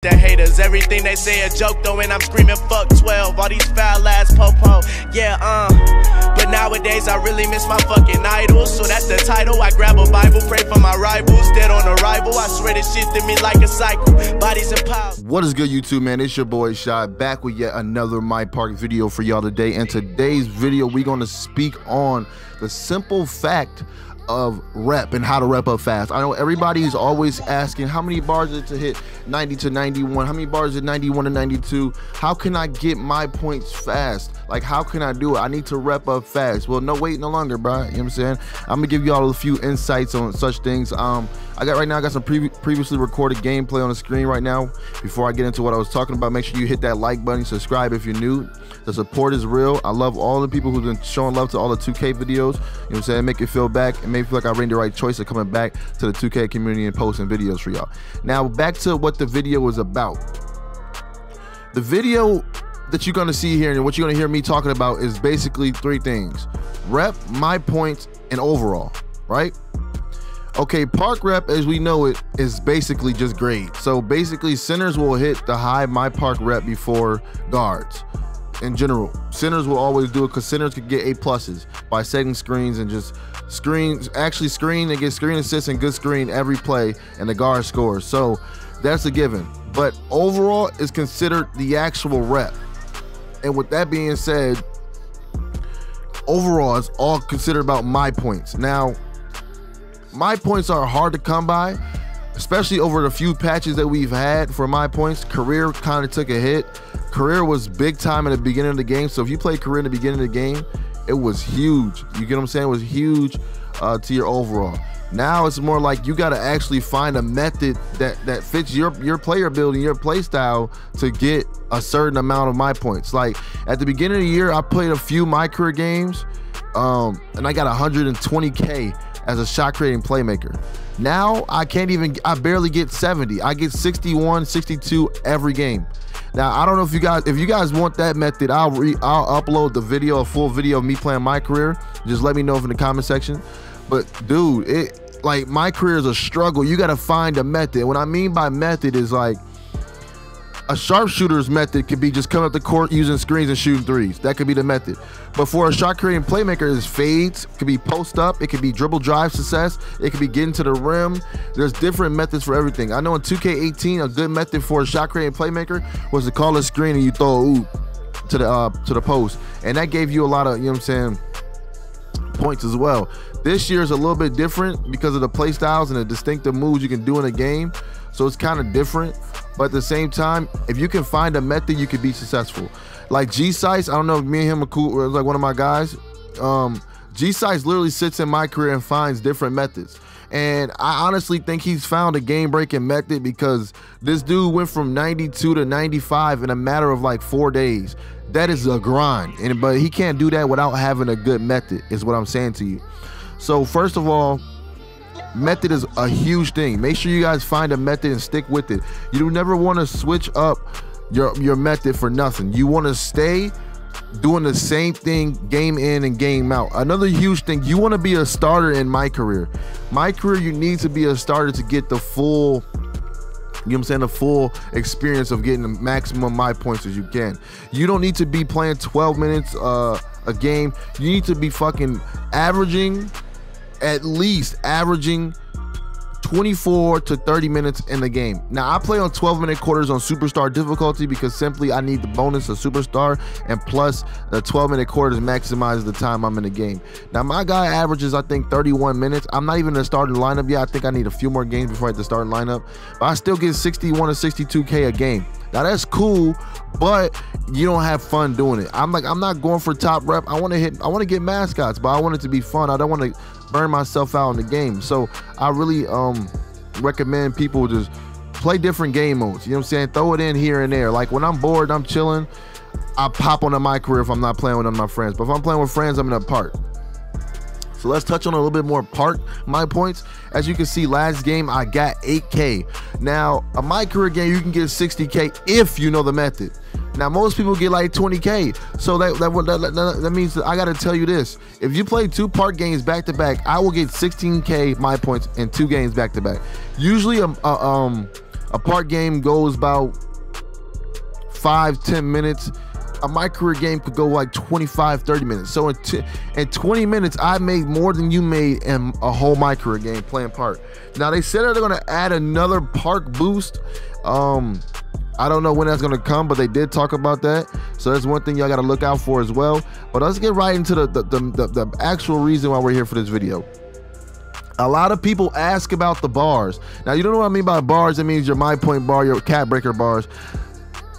The haters, everything they say a joke though, and I'm screaming fuck 12, all these foul ass po-po, yeah, but nowadays I really miss my fucking idols, so that's the title. I grab a Bible, pray for my rivals, dead on arrival, I swear this shit to me like a cycle, bodies and piles. What is good, YouTube, man? It's your boy Shot, back with yet another My Park video for y'all today. And today's video, we're going to speak on the simple fact of rep and how to rep up fast. I know everybody's always asking how many bars is it to hit 90 to 91, how many bars is it 91 to 92, how can I get my points fast, like how can I do it? I need to rep up fast. Well, no wait no longer, bro. You know what I'm saying? I'm gonna give y'all a few insights on such things. I got some previously recorded gameplay on the screen right now. Before I get into what I was talking about, make sure you hit that like button, subscribe if you're new. The support is real. I love all the people who've been showing love to all the 2K videos. You know what I'm saying? Make it feel back and make me feel like I made the right choice of coming back to the 2K community and posting videos for y'all. Now back to what the video was about. The video that you're gonna see here and what you're gonna hear me talking about is basically three things: rep, my points, and overall, right? Okay, park rep as we know it is basically just grade. So basically centers will hit the high my park rep before guards. In general, centers will always do it because centers could get A+ by setting screens and just actually screen and get screen assists and good screen every play, and the guard scores. So that's a given. But overall is considered the actual rep. And with that being said, overall is all considered about my points. Now, my points are hard to come by, especially over the few patches that we've had for my points. Career kind of took a hit. Career was big time in the beginning of the game. So if you play career in the beginning of the game, it was huge. You get what I'm saying? It was huge to your overall. Now it's more like you got to actually find a method that fits your player building, your play style to get a certain amount of my points. Like at the beginning of the year, I played a few my career games and I got 120K as a shot creating playmaker. Now I barely get 70. I get 61, 62 every game. Now I don't know if you guys want that method, I'll upload the video, a full video of me playing my career. Just let me know in the comment section. But dude, like my career is a struggle. You got to find a method. What I mean by method is like a sharpshooter's method could be just coming up the court using screens and shooting threes. That could be the method. But for a shot creating playmaker, is fades, it could be post up, it could be dribble drive success, it could be getting to the rim. There's different methods for everything. I know in 2K18, a good method for a shot creating playmaker was to call a screen and you throw a oop to the post. And that gave you a lot of, you know what I'm saying, points as well. This year is a little bit different because of the play styles and the distinctive moves you can do in a game. So it's kind of different. But at the same time, if you can find a method, you could be successful. Like G-Sice, I don't know if me and him are cool, like one of my guys. G-Sice literally sits in my career and finds different methods. And I honestly think he's found a game-breaking method because this dude went from 92 to 95 in a matter of like 4 days. That is a grind, but he can't do that without having a good method, is what I'm saying to you. So first of all, method is a huge thing. Make sure you guys find a method and stick with it. You don't never want to switch up your method for nothing. You want to stay doing the same thing game in and game out. Another huge thing, you want to be a starter in my career. My career, you need to be a starter to get the full, you know what I'm saying, the full experience of getting the maximum my points as you can. You don't need to be playing 12 minutes a game. You need to be fucking at least averaging 24 to 30 minutes in the game. Now I play on 12-minute quarters on superstar difficulty because simply I need the bonus of superstar, and plus the 12-minute quarters maximizes the time I'm in the game. Now my guy averages I think 31 minutes. I'm not even in the starting lineup yet. I think I need a few more games before I hit the starting lineup, but I still get 61 to 62K a game. Now that's cool, but you don't have fun doing it. I'm not going for top rep. I want to get mascots, but I want it to be fun. I don't want to burn myself out in the game. So I really recommend people just play different game modes. You know what I'm saying? Throw it in here and there. Like when I'm bored, I'm chilling, I pop on my career if I'm not playing with one of my friends. But if I'm playing with friends, I'm in a park. So let's touch on a little bit more park my points. As you can see, last game I got 8K. Now a my career game you can get 60K if you know the method. Now most people get like 20K. So that means that I gotta tell you this: if you play 2 park games back to back, I will get 16K my points in 2 games back to back. Usually A park game goes about 5-10 minutes. My career game could go like 25-30 minutes. So in 20 minutes, I made more than you made in a whole my career game playing park. Now they said they're gonna add another park boost. I don't know when that's gonna come, but they did talk about that. So that's one thing y'all gotta look out for as well. But let's get right into the actual reason why we're here for this video. A lot of people ask about the bars. Now you don't know what I mean by bars. It means your my point bar, your cat breaker bars.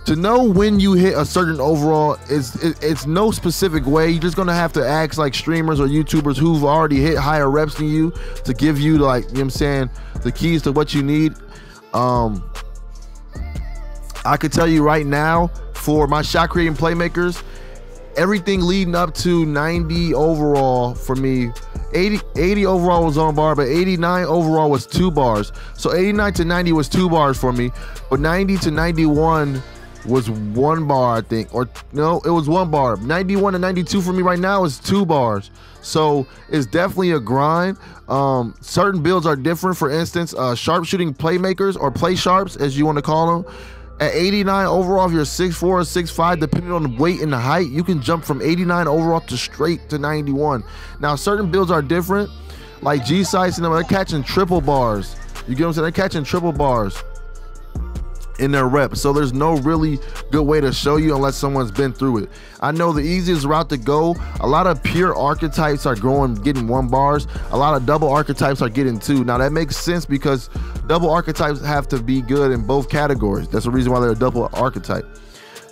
To know when you hit a certain overall, it's no specific way. You're just gonna have to ask like streamers or YouTubers who've already hit higher reps than you to give you, like, you know what I'm saying, the keys to what you need. I could tell you right now, for my shot creating playmakers, everything leading up to 90 overall for me, 80 overall was on bar, but 89 overall was 2 bars. So 89 to 90 was 2 bars for me, but 90 to 91 was 1 bar, I think. Or no, it was 1 bar. 91 to 92 for me right now is 2 bars. So it's definitely a grind. Certain builds are different. For instance, sharpshooting playmakers, or play sharps as you want to call them, at 89 overall, if you're 6'4 or 6'5, depending on the weight and the height, you can jump from 89 overall to straight to 91. Now certain builds are different, like G-Sites and them, they're catching triple bars. You get what I'm saying? They're catching triple bars in their rep. So there's no really good way to show you unless someone's been through it. I know the easiest route to go, a lot of pure archetypes are getting 1 bars. A lot of double archetypes are getting 2. Now that makes sense because double archetypes have to be good in both categories. That's the reason why they're a double archetype.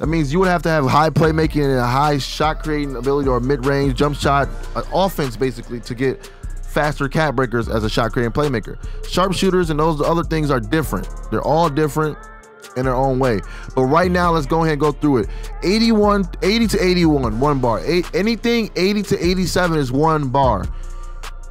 That means you would have to have high playmaking and a high shot creating ability, or mid-range jump shot offense basically, to get faster cat breakers as a shot creating playmaker. Sharpshooters and those other things are different. They're all different in their own way. But right now, let's go ahead and go through it. 80 to 81, 1 bar. Anything 80 to 87 is 1 bar.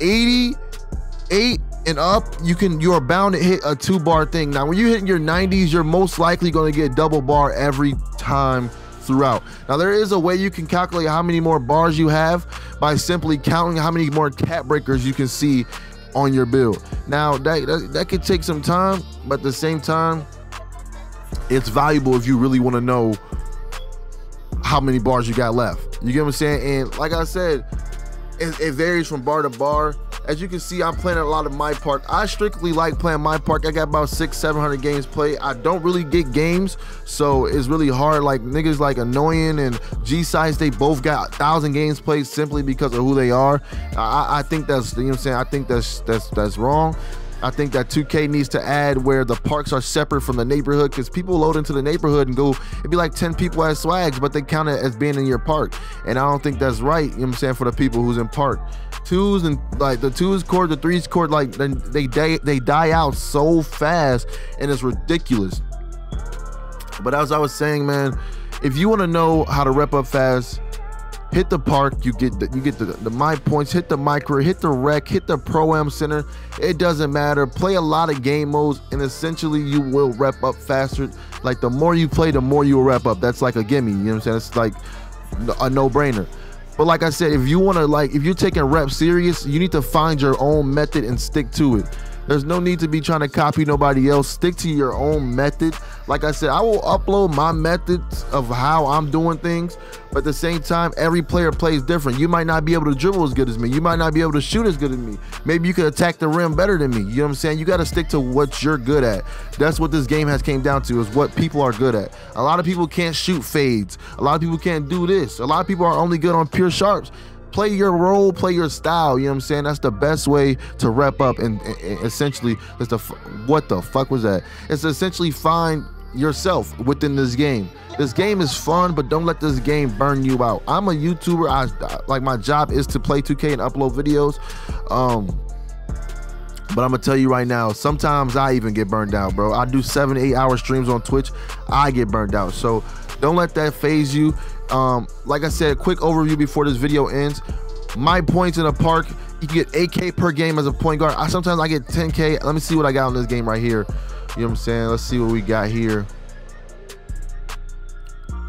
88 and up, you are bound to hit a 2 bar thing. Now when you hit your 90s, you're most likely going to get double bar every time throughout. Now there is a way you can calculate how many more bars you have by simply counting how many more cat breakers you can see on your build. Now that could take some time, but at the same time, it's valuable if you really want to know how many bars you got left. You get what I'm saying? And like I said, it varies from bar to bar. As you can see, I'm playing a lot of my park. I strictly like playing my park. I got about 600-700 games played. I don't really get games, so it's really hard. Like niggas like Annoying and G-Size, they both got 1,000 games played simply because of who they are. I think that's, you know what I'm saying, I think that's wrong. I think that 2K needs to add where the parks are separate from the neighborhood, because people load into the neighborhood and go, it'd be like 10 people as swags, but they count it as being in your park. And I don't think that's right, you know what I'm saying, for the people who's in park. 2s and like the 2s court, the 3s court, like they die out so fast, and it's ridiculous. But as I was saying, man, if you want to know how to rep up fast, hit the park, you get the my points, hit the micro, hit the rec, hit the pro-am center. It doesn't matter. Play a lot of game modes, and essentially you will rep up faster. Like the more you play, the more you will rep up. That's like a gimme, you know what I'm saying? It's like a no-brainer. But like I said, if you want to, like, if you're taking reps serious, you need to find your own method and stick to it. There's no need to be trying to copy nobody else. Stick to your own method. Like I said, I will upload my methods of how I'm doing things, but at the same time, every player plays different. You might not be able to dribble as good as me. You might not be able to shoot as good as me. Maybe you could attack the rim better than me. You know what I'm saying? You got to stick to what you're good at. That's what this game has came down to, is what people are good at. A lot of people can't shoot fades. A lot of people can't do this. A lot of people are only good on pure sharps. Play your role, play your style, you know what I'm saying? That's the best way to rep up, and essentially, what the fuck was that? It's essentially find yourself within this game. This game is fun, but don't let this game burn you out. I'm a YouTuber. Like, my job is to play 2K and upload videos. But I'm gonna tell you right now, sometimes I even get burned out, bro. I do 7 to 8 hour streams on Twitch. I get burned out. So don't let that phase you. Like I said, quick overview before this video ends. My points in a park, you can get 8K per game as a point guard. Sometimes I get 10K. Let me see what I got on this game right here. You know what I'm saying? Let's see what we got here.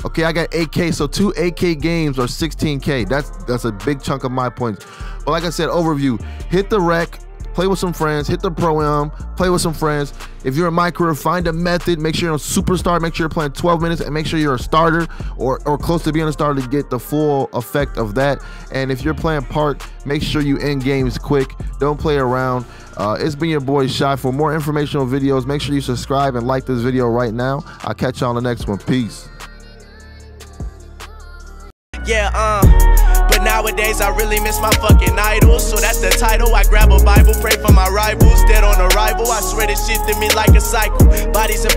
Okay, I got 8K, so 2 8K games are 16K. That's a big chunk of my points. But like I said, overview, hit the rec, play with some friends, hit the pro-am, play with some friends. If you're in my career, find a method. Make sure you're a superstar. Make sure you're playing 12 minutes, and make sure you're a starter or close to being a starter to get the full effect of that. And if you're playing park, make sure you end games quick. Don't play around. It's been your boy Shy. For more informational videos, make sure you subscribe and like this video right now. I'll catch you on the next one. Peace. Yeah, but nowadays I really miss my fucking idols. So that's the title. I grab a Bible, pray for my rivals. Dead on arrival. I swear this shit to me like a cycle. Bodies and